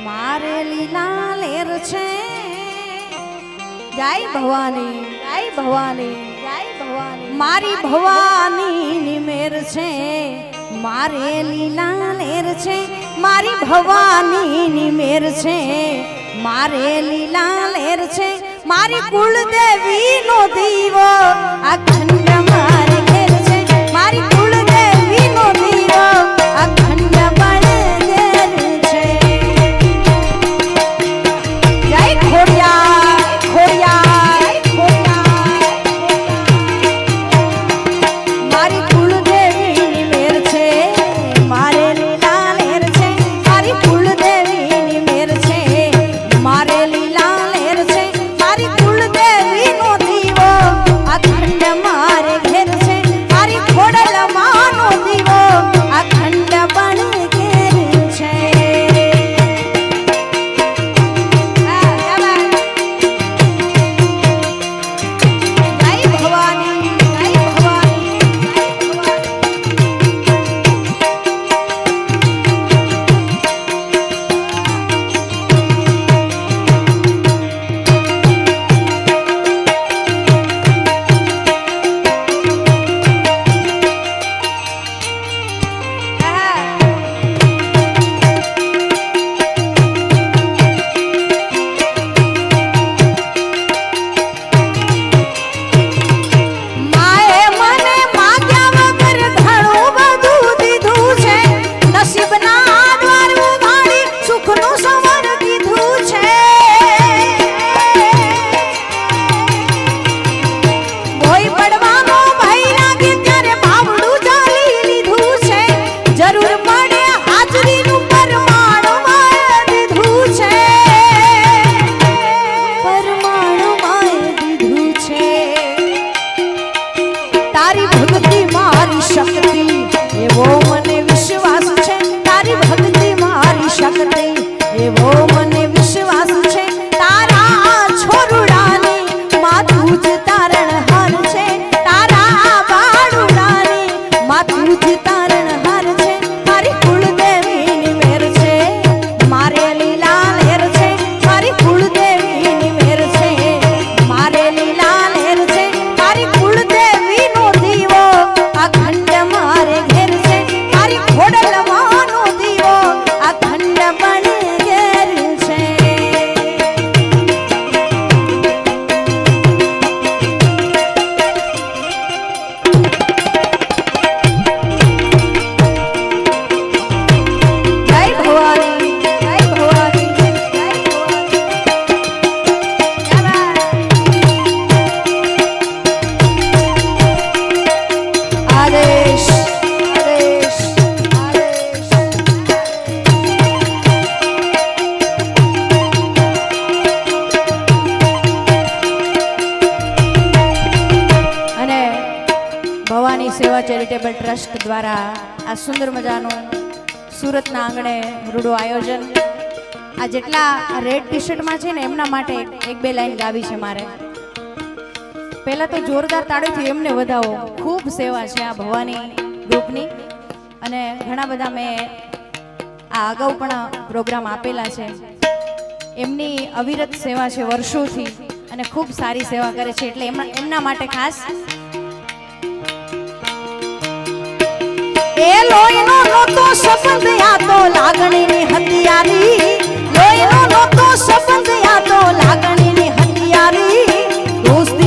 મારે લીલા લેર છે જય ભવાની જય ભવાની જય ભવાની મારી ભવાની ની મેર છે મારે લીલા લેર છે મારી ભવાની ની મેર છે મારે લીલા લેર છે મારી કુળદેવી નો દીવો અખંડ મારે ઘેર છે મારી કુળદેવી નો દીવો અખંડ બળ ઘેર છે જય ખોડિયા ખોડિયા મારી કુળદેવી ની મેર છે મારે લીલા લેર છે મારી કુળદેવી ની મેર છે મારે લીલા લેર છે મારી કુળદેવી નો દીવો અખંડ મારે ઘેર છે મારી ખોડલ માનો દીવો અખંડ બળ ઘેર છે જય ભવાની જય ભવાની માએ મને માગ્યા વગર ઘણું બધું દીધું છે નસીબના દ્વાર ઉઘાડી સુખનું સવાર દીધું છે કોઈ પડવાનો ભય લાગે ત્યારે ભાવડું ચાલી લીધું છે જરૂર પડે હાજરીનું પરમાણ માએ દીધું છે પરમાણ માએ દીધું છે તારી ભક્તિ મારી શક્તિ એવો મને વિશ્વાસ છે તારી ભક્તિ મારી શક્તિ એવો મને વિશ્વાસ છે તારા છોરુડાની માથું જ તારણ હાર છે તારા બાળુડાની માથું જ તારણ હાર છે મારી કુળદેવીની મેર છે મારે લીલા લેર છે મારી કુળદેવીની મેર છે મારે લીલા લેર છે મારી કુળદેવીનો દીવો અખંડ મારે ઘેર છે મારી ખોડલ માનો દીવો અખંડ બળ ઘેર છે જય ભવાની જય ભવાની જય ભવાની આદેશ આદેશ આદેશ અને ભવાની સેવા ચેરિટેબલ ટ્રસ્ટ દ્વારા આ સુંદર મજાનું સુરતના આંગણે રૂડું આયોજન આ જેટલા રેડ ટી શર્ટમાં છે ને એમના માટે એક બે લાઈન ગાવી છે મારે પહેલા તો જોરદાર તાળીથી એમને વધાવો ખૂબ સેવા છે આ ભવાની ગ્રુપની અને ઘણા બધા મેં આ અગાઉ પણ પ્રોગ્રામ આપેલા છે એમની અવિરત સેવા છે વર્ષોથી અને ખૂબ સારી સેવા કરે છે એટલે એમના માટે ખાસ એ લોહીનો નહોતો સંબંધ આ તો લાગણીની હથિયારી લોહીનો નહોતો સંબંધ આ તો લાગણીની હથિયારી દોસ્તી